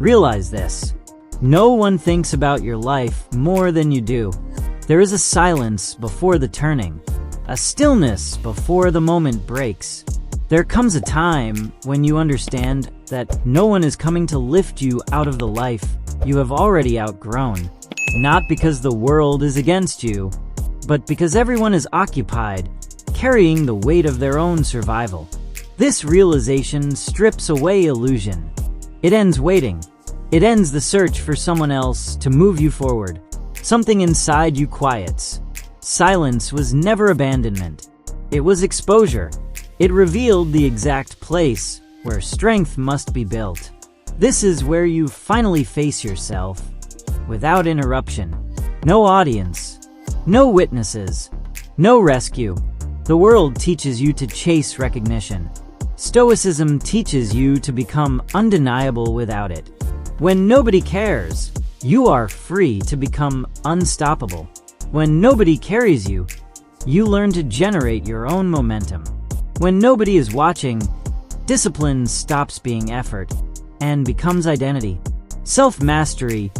Realize this. No one thinks about your life more than you do. There is a silence before the turning, a stillness before the moment breaks. There comes a time when you understand that no one is coming to lift you out of the life you have already outgrown. Not because the world is against you, but because everyone is occupied, carrying the weight of their own survival. This realization strips away illusion. It ends waiting. It ends the search for someone else to move you forward. Something inside you quiets. Silence was never abandonment. It was exposure. It revealed the exact place where strength must be built. This is where you finally face yourself, without interruption. No audience. No witnesses. No rescue. The world teaches you to chase recognition. Stoicism teaches you to become undeniable without it. When nobody cares, you are free to become unstoppable. When nobody carries you, you learn to generate your own momentum. When nobody is watching, discipline stops being effort and becomes identity. Self-mastery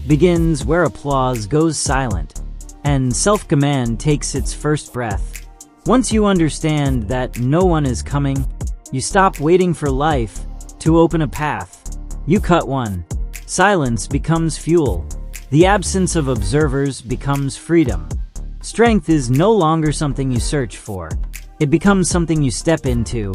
begins where applause goes silent, and self-command takes its first breath. Once you understand that no one is coming, you stop waiting for life to open a path. You cut one. Silence becomes fuel. The absence of observers becomes freedom. Strength is no longer something you search for. It becomes something you step into.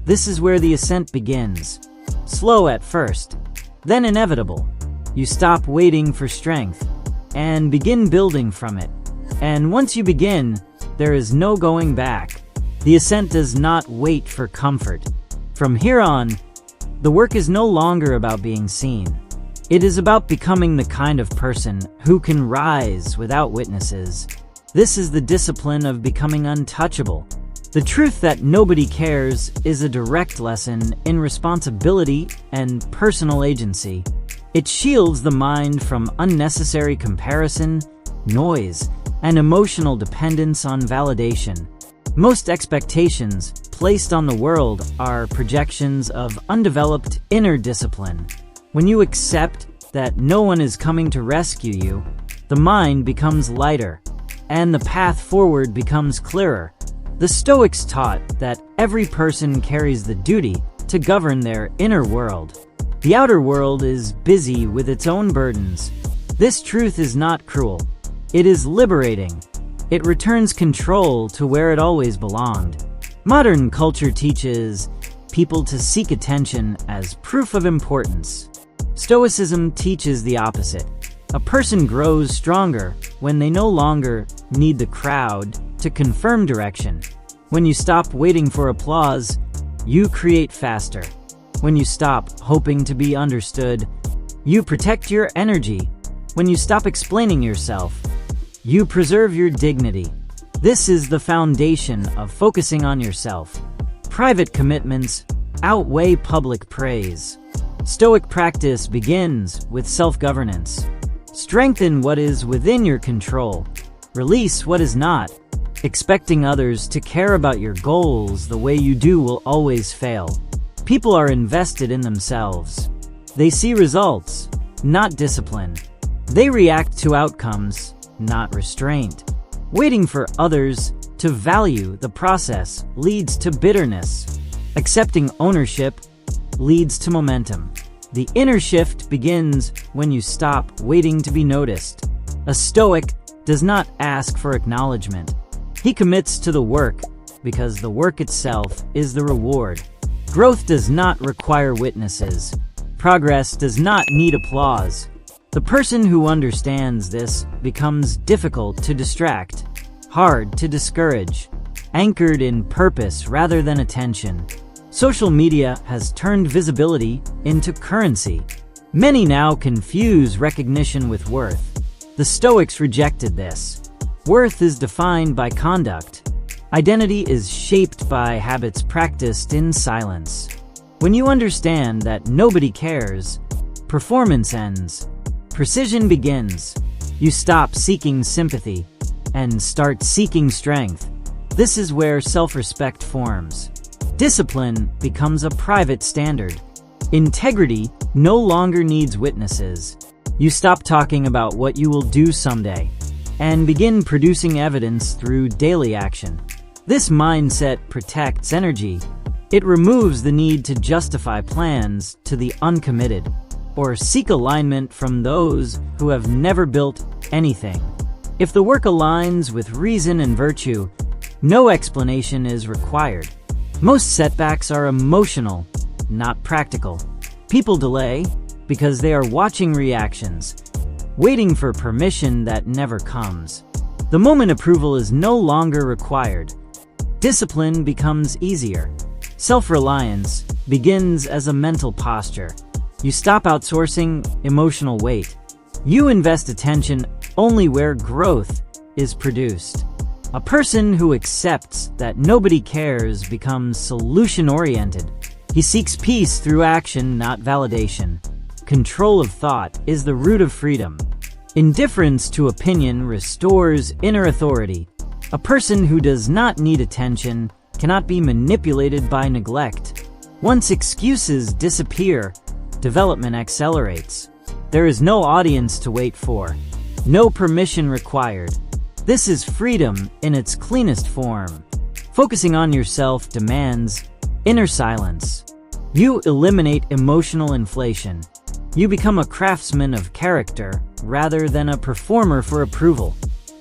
This is where the ascent begins. Slow at first, then inevitable. You stop waiting for strength and begin building from it. And once you begin, there is no going back. The ascent does not wait for comfort. From here on, the work is no longer about being seen. It is about becoming the kind of person who can rise without witnesses. This is the discipline of becoming untouchable. The truth that nobody cares is a direct lesson in responsibility and personal agency. It shields the mind from unnecessary comparison, noise, and emotional dependence on validation. Most expectations placed on the world are projections of undeveloped inner discipline. When you accept that no one is coming to rescue you, the mind becomes lighter, and the path forward becomes clearer. The Stoics taught that every person carries the duty to govern their inner world. The outer world is busy with its own burdens. This truth is not cruel. It is liberating. It returns control to where it always belonged. Modern culture teaches people to seek attention as proof of importance. Stoicism teaches the opposite. A person grows stronger when they no longer need the crowd to confirm direction. When you stop waiting for applause, you create faster. When you stop hoping to be understood, you protect your energy. When you stop explaining yourself, you preserve your dignity. This is the foundation of focusing on yourself. Private commitments outweigh public praise. Stoic practice begins with self-governance. Strengthen what is within your control. Release what is not. Expecting others to care about your goals the way you do will always fail. People are invested in themselves. They see results, not discipline. They react to outcomes, not restraint. Waiting for others to value the process leads to bitterness. Accepting ownership leads to momentum. The inner shift begins when you stop waiting to be noticed. A Stoic does not ask for acknowledgement. He commits to the work because the work itself is the reward. Growth does not require witnesses. Progress does not need applause. The person who understands this becomes difficult to distract, hard to discourage, anchored in purpose rather than attention. Social media has turned visibility into currency. Many now confuse recognition with worth. The Stoics rejected this. Worth is defined by conduct. Identity is shaped by habits practiced in silence. When you understand that nobody cares, performance ends. Precision begins. You stop seeking sympathy and start seeking strength. This is where self-respect forms. Discipline becomes a private standard. Integrity no longer needs witnesses. You stop talking about what you will do someday and begin producing evidence through daily action. This mindset protects energy. It removes the need to justify plans to the uncommitted or seek alignment from those who have never built anything. If the work aligns with reason and virtue, no explanation is required. Most setbacks are emotional, not practical. People delay because they are watching reactions, waiting for permission that never comes. The moment approval is no longer required, discipline becomes easier. Self-reliance begins as a mental posture. You stop outsourcing emotional weight. You invest attention only where growth is produced. A person who accepts that nobody cares becomes solution-oriented. He seeks peace through action, not validation. Control of thought is the root of freedom. Indifference to opinion restores inner authority. A person who does not need attention cannot be manipulated by neglect. Once excuses disappear, development accelerates. There is no audience to wait for, no permission required. This is freedom in its cleanest form. Focusing on yourself demands inner silence. You eliminate emotional inflation. You become a craftsman of character rather than a performer for approval.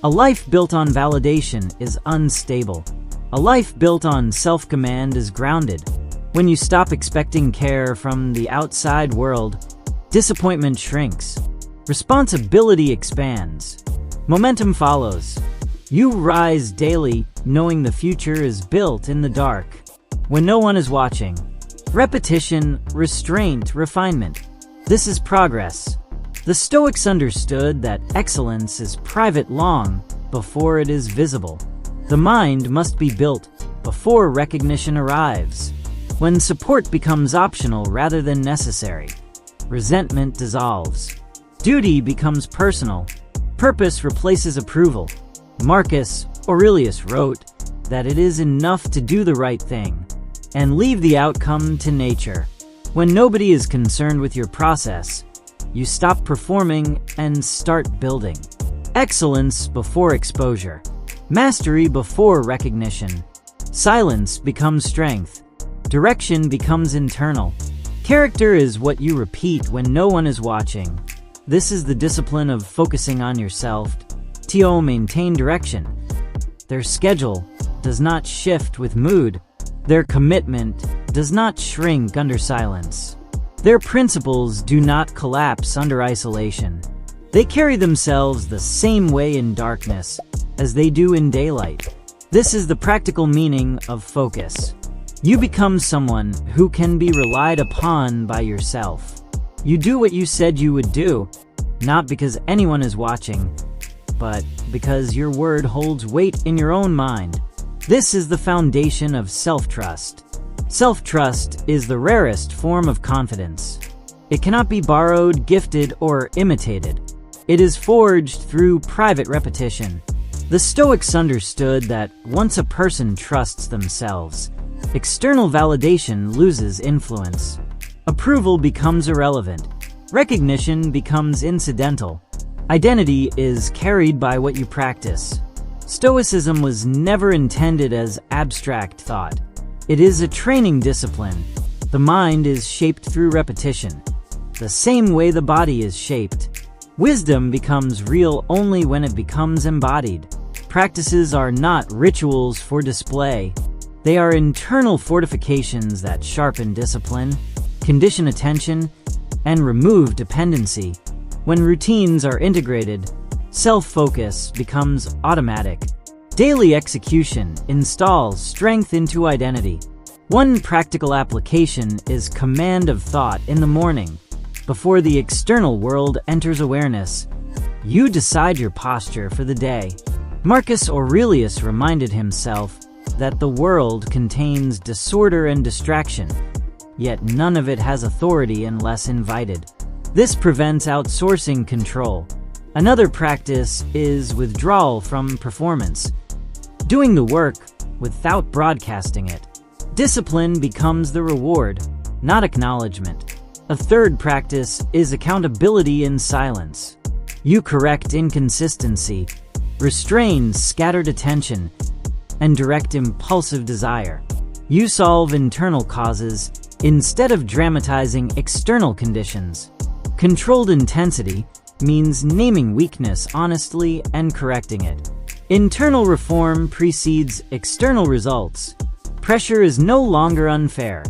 A life built on validation is unstable. A life built on self-command is grounded. When you stop expecting care from the outside world, disappointment shrinks. Responsibility expands. Momentum follows. You rise daily knowing the future is built in the dark. When no one is watching. Repetition, restraint, refinement. This is progress. The Stoics understood that excellence is private long before it is visible. The mind must be built before recognition arrives. When support becomes optional rather than necessary, resentment dissolves. Duty becomes personal. Purpose replaces approval. Marcus Aurelius wrote that it is enough to do the right thing and leave the outcome to nature. When nobody is concerned with your process, you stop performing and start building. Excellence before exposure. Mastery before recognition. Silence becomes strength. Direction becomes internal. Character is what you repeat when no one is watching. This is the discipline of focusing on yourself. To maintain direction. Their schedule does not shift with mood. Their commitment does not shrink under silence. Their principles do not collapse under isolation. They carry themselves the same way in darkness as they do in daylight. This is the practical meaning of focus. You become someone who can be relied upon by yourself. You do what you said you would do, not because anyone is watching, but because your word holds weight in your own mind. This is the foundation of self-trust. Self-trust is the rarest form of confidence. It cannot be borrowed, gifted, or imitated. It is forged through private repetition. The Stoics understood that once a person trusts themselves, external validation loses influence. Approval becomes irrelevant. Recognition becomes incidental. Identity is carried by what you practice. Stoicism was never intended as abstract thought. It is a training discipline. The mind is shaped through repetition, the same way the body is shaped. Wisdom becomes real only when it becomes embodied. Practices are not rituals for display. They are internal fortifications that sharpen discipline, condition attention, and remove dependency. When routines are integrated, self-focus becomes automatic. Daily execution installs strength into identity. One practical application is command of thought in the morning. Before the external world enters awareness, you decide your posture for the day. Marcus Aurelius reminded himself that the world contains disorder and distraction, yet none of it has authority unless invited. This prevents outsourcing control. Another practice is withdrawal from performance, doing the work without broadcasting it. Discipline becomes the reward, not acknowledgement. A third practice is accountability in silence. You correct inconsistency, restrain scattered attention, and direct impulsive desire. You solve internal causes instead of dramatizing external conditions. Controlled intensity means naming weakness honestly and correcting it. Internal reform precedes external results. Pressure is no longer unfair.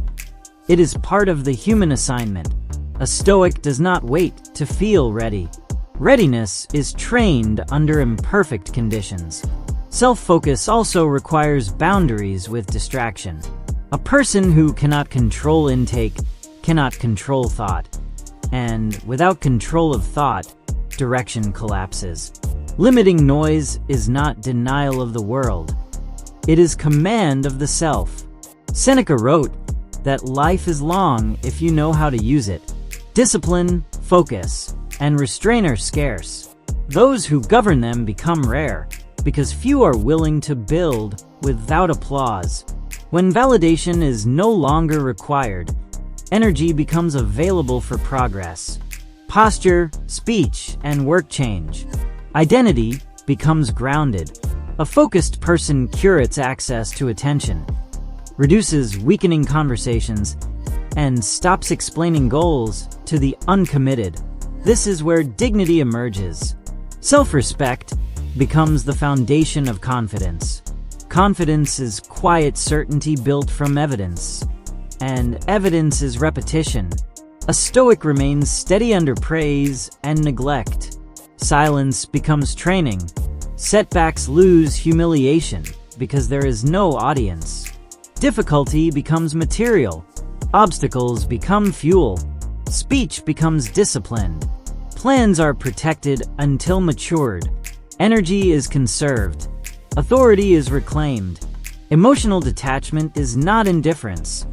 It is part of the human assignment. A Stoic does not wait to feel ready. Readiness is trained under imperfect conditions. Self-focus also requires boundaries with distraction. A person who cannot control intake cannot control thought. And without control of thought, direction collapses. Limiting noise is not denial of the world. It is command of the self. Seneca wrote that life is long if you know how to use it. Discipline, focus, and restraint are scarce. Those who govern them become rare, because few are willing to build without applause. When validation is no longer required, energy becomes available for progress. Posture, speech, and work change. Identity becomes grounded. A focused person curates access to attention, reduces weakening conversations, and stops explaining goals to the uncommitted. This is where dignity emerges. Self-respect becomes the foundation of confidence. Confidence is quiet certainty built from evidence, and evidence is repetition. A Stoic remains steady under praise and neglect. Silence becomes training. Setbacks lose humiliation because there is no audience. Difficulty becomes material. Obstacles become fuel. Speech becomes disciplined. Plans are protected until matured. Energy is conserved. Authority is reclaimed. Emotional detachment is not indifference.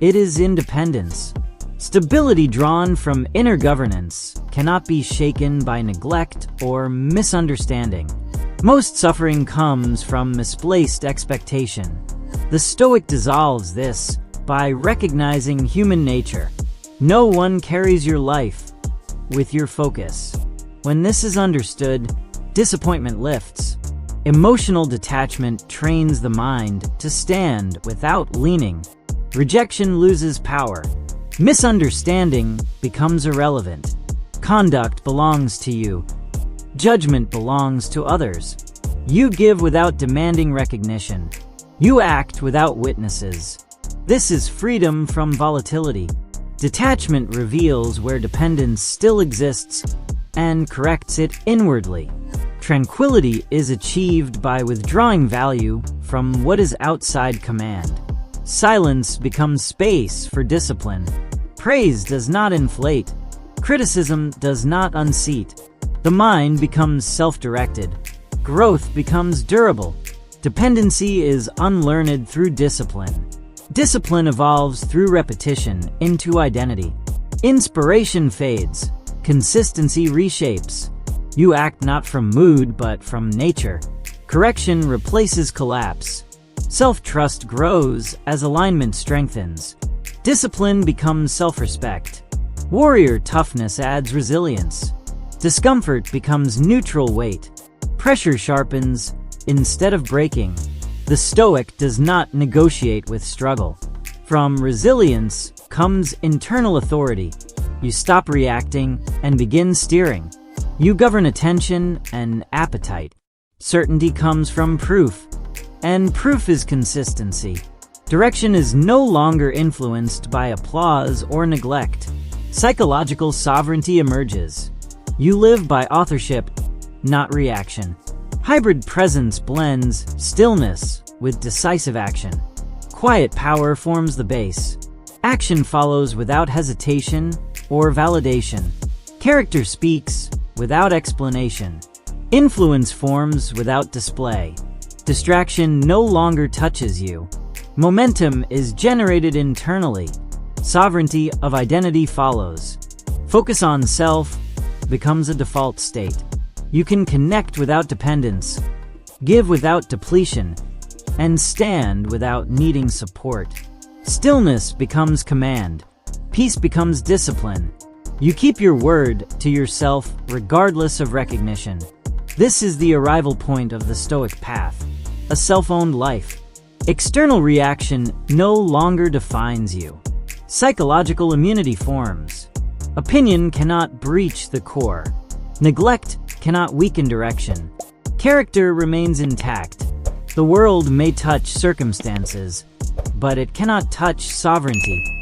It is independence. Stability drawn from inner governance cannot be shaken by neglect or misunderstanding. Most suffering comes from misplaced expectation. The Stoic dissolves this by recognizing human nature. No one carries your life with your focus. When this is understood, disappointment lifts. Emotional detachment trains the mind to stand without leaning. Rejection loses power. Misunderstanding becomes irrelevant. Conduct belongs to you. Judgment belongs to others. You give without demanding recognition. You act without witnesses. This is freedom from volatility. Detachment reveals where dependence still exists and corrects it inwardly. Tranquility is achieved by withdrawing value from what is outside command. Silence becomes space for discipline. Praise does not inflate. Criticism does not unseat. The mind becomes self-directed. Growth becomes durable. Dependency is unlearned through discipline. Discipline evolves through repetition into identity. Inspiration fades. Consistency reshapes. You act not from mood but from nature. Correction replaces collapse. Self-trust grows as alignment strengthens. Discipline becomes self-respect. Warrior toughness adds resilience. Discomfort becomes neutral weight. Pressure sharpens instead of breaking. The Stoic does not negotiate with struggle. From resilience comes internal authority. You stop reacting and begin steering. You govern attention and appetite. Certainty comes from proof, and proof is consistency. Direction is no longer influenced by applause or neglect. Psychological sovereignty emerges. You live by authorship, not reaction. Hybrid presence blends stillness with decisive action. Quiet power forms the base. Action follows without hesitation or validation. Character speaks without explanation. Influence forms without display. Distraction no longer touches you. Momentum is generated internally. Sovereignty of identity follows. Focus on self becomes a default state. You can connect without dependence, give without depletion, and stand without needing support. Stillness becomes command. Peace becomes discipline. You keep your word to yourself regardless of recognition. This is the arrival point of the Stoic path, a self-owned life. External reaction no longer defines you. Psychological immunity forms. Opinion cannot breach the core. Neglect cannot weaken direction. Character remains intact. The world may touch circumstances, but it cannot touch sovereignty.